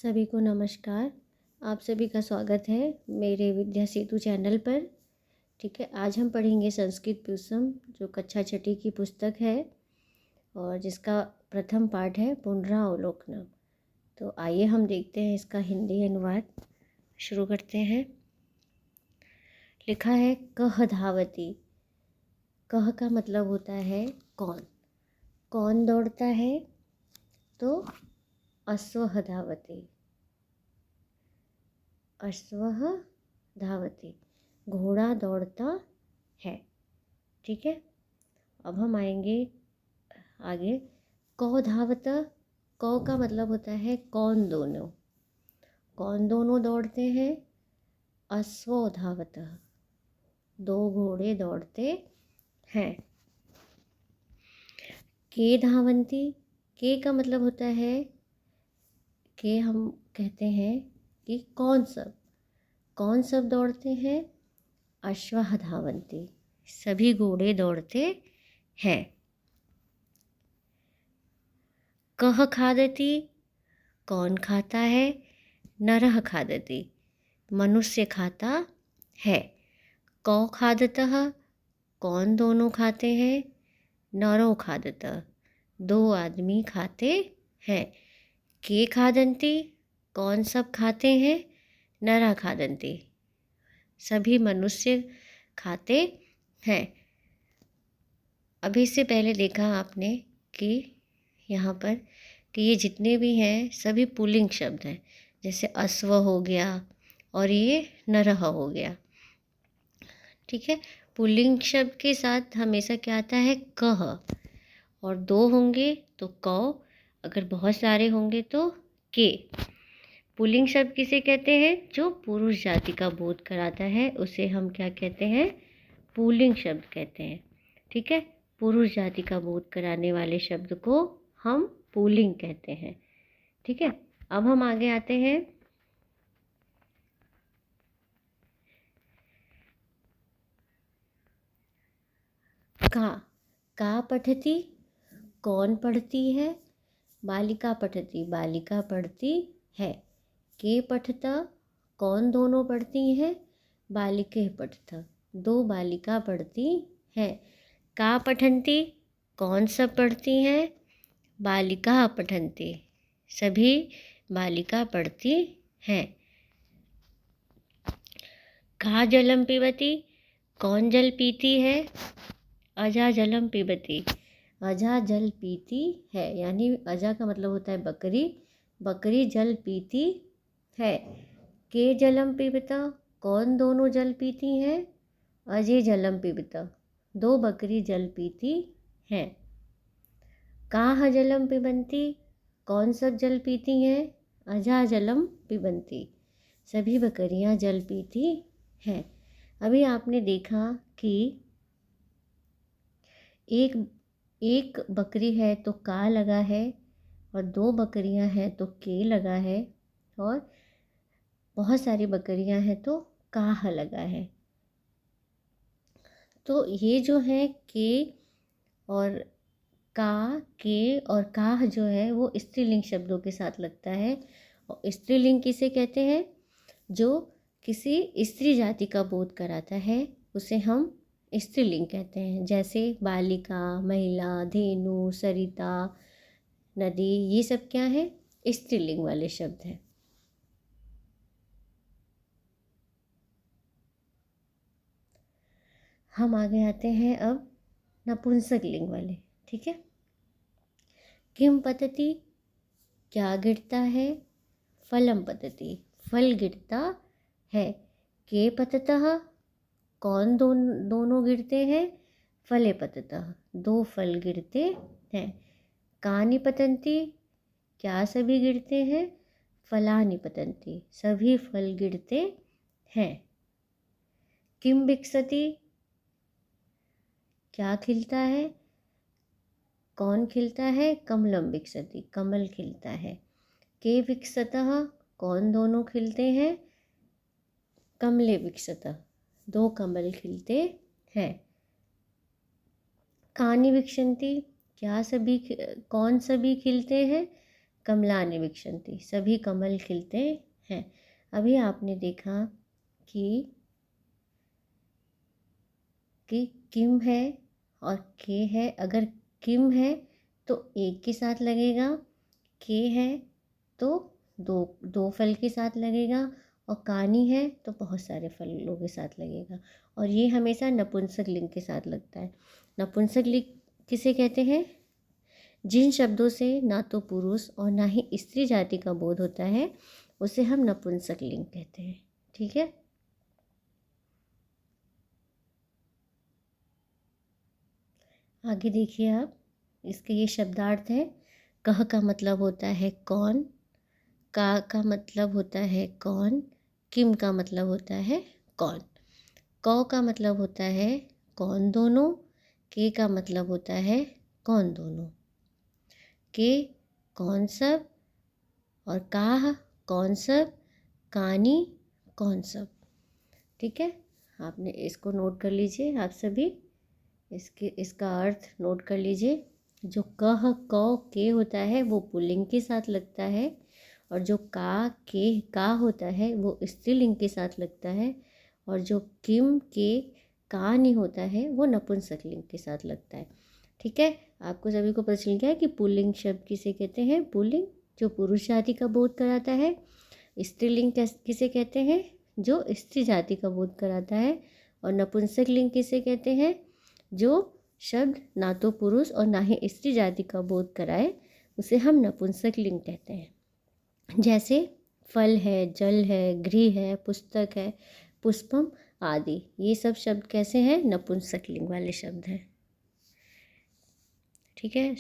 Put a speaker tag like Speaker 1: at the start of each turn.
Speaker 1: सभी को नमस्कार। आप सभी का स्वागत है मेरे विद्या सेतु चैनल पर। ठीक है, आज हम पढ़ेंगे संस्कृत व्युत्सम जो कक्षा छठी की पुस्तक है और जिसका प्रथम पाठ है पुनरावलोकनम। तो आइए हम देखते हैं इसका हिंदी अनुवाद। शुरू करते हैं। लिखा है कह धावती। कह का मतलब होता है कौन। कौन दौड़ता है? तो अश्वः धावति। अश्वः धावति, घोड़ा दौड़ता है। ठीक है, अब हम आएंगे आगे। कौ धावत। कौ का मतलब होता है कौन दोनों। कौन दोनों दौड़ते हैं? अश्वो धावत, दो घोड़े दौड़ते हैं। के धावन्ति। के का मतलब होता है कि हम कहते हैं कि कौन सब दौड़ते हैं? अश्वः धावन्ति, सभी घोड़े दौड़ते हैं। कह खादति। कौन खाता है? नरः खादति, मनुष्य खाता है। कौ खादतः। कौन दोनों खाते हैं? नरो खादतः, दो आदमी खाते हैं। के खादन्ति। कौन सब खाते हैं? नरा खादन्ति, सभी मनुष्य खाते हैं। अभी से पहले देखा आपने कि यहाँ पर कि ये जितने भी हैं सभी पुल्लिंग शब्द हैं, जैसे अश्व हो गया और ये नरह हो गया। ठीक है, पुल्लिंग शब्द के साथ हमेशा क्या आता है? कह। और दो होंगे तो कौ, अगर बहुत सारे होंगे तो के। पुल्लिंग शब्द किसे कहते हैं? जो पुरुष जाति का बोध कराता है उसे हम क्या कहते हैं? पुल्लिंग शब्द कहते हैं। ठीक है, पुरुष जाति का बोध कराने वाले शब्द को हम पुल्लिंग कहते हैं। ठीक है, अब हम आगे आते हैं। का पठति। कौन पढ़ती है? बालिका पठति, बालिका पढ़ती है। के पठता। कौन दोनों पढ़ती हैं? बालिके पठता, दो बालिका पढ़ती हैं। का पठन्ति। कौन सब पढ़ती हैं? बालिका पठन्ति, सभी बालिका पढ़ती हैं। का जलम पिबति। कौन जल पीती है? अजा जलम पिबति, अजा जल पीती है। यानी अजा का मतलब होता है बकरी, बकरी जल पीती है। के जलम पिबता। कौन दोनों जल पीती हैं? अजे जलम पिबता, दो बकरी जल पीती हैं। काह जलम पिबन्ति। कौन सब जल पीती हैं? अजा जलम पिबन्ति, सभी बकरियां जल पीती हैं। अभी आपने देखा कि एक बकरी है तो का लगा है, और दो बकरियां हैं तो के लगा है, और बहुत सारी बकरियां हैं तो काह लगा है। तो ये जो है के और का, के और काह जो है वो स्त्रीलिंग शब्दों के साथ लगता है। और स्त्रीलिंग किसे कहते हैं? जो किसी स्त्री जाति का बोध कराता है उसे हम स्त्रीलिंग कहते हैं। जैसे बालिका, महिला, धेनु, सरिता, नदी, ये सब क्या है? स्त्रीलिंग वाले शब्द हैं। हम आगे आते हैं अब नपुंसक लिंग वाले। ठीक है, किम पतति। क्या गिरता है? फलम पतति, फल गिरता है। के पततः। कौन दोनों गिरते हैं? फले पततः, दो फल गिरते हैं। कानि पतन्ति। क्या सभी गिरते हैं? फलानि पतन्ति, सभी फल गिरते हैं। किम विकसति। क्या खिलता है? कौन खिलता है? कमलम विकसति, कमल खिलता है। के विकसतः। कौन दोनों खिलते हैं? कमले विकसतः, दो कमल खिलते हैं। कानि विकसन्ति। क्या सभी कौन सभी खिलते हैं? कमलानि विक्षन्ति, सभी कमल खिलते हैं। अभी आपने देखा कि किम है और के है। अगर किम है तो एक के साथ लगेगा, के है तो दो फल के साथ लगेगा, और कानी है तो बहुत सारे फलों के साथ लगेगा। और ये हमेशा नपुंसक लिंग के साथ लगता है। नपुंसक लिंग किसे कहते हैं? जिन शब्दों से ना तो पुरुष और ना ही स्त्री जाति का बोध होता है उसे हम नपुंसक लिंग कहते हैं। ठीक है। आगे देखिए आप, इसके ये शब्दार्थ है। कह का मतलब होता है कौन, का मतलब होता है कौन, किम का मतलब होता है कौन। कौ का मतलब होता है कौन दोनों, के का मतलब होता है कौन दोनों। के कौन सब, और काह कौन सब, कानी कौन सब। ठीक है, आपने इसको नोट कर लीजिए आप सभी, इसका अर्थ नोट कर लीजिए। जो कह कौ के होता है वो पुल्लिंग के साथ लगता है, और जो का होता है वो स्त्रीलिंग के साथ लगता है, और जो किम के का नहीं होता है वो नपुंसक लिंग के साथ लगता है। ठीक है, आपको सभी को पता चल गया कि पुल्लिंग शब्द किसे कहते हैं? पुल्लिंग जो पुरुष जाति का बोध कराता है। स्त्रीलिंग किसे कहते हैं? जो स्त्री जाति का बोध कराता है। और नपुंसक लिंग किसे कहते हैं? जो शब्द ना तो पुरुष और ना ही स्त्री जाति का बोध कराए उसे हम नपुंसक लिंग कहते हैं। जैसे फल है, जल है, गृह है, पुस्तक है, पुष्पम आदि, ये सब शब्द कैसे हैं? नपुंसक लिंग वाले शब्द हैं। ठीक है।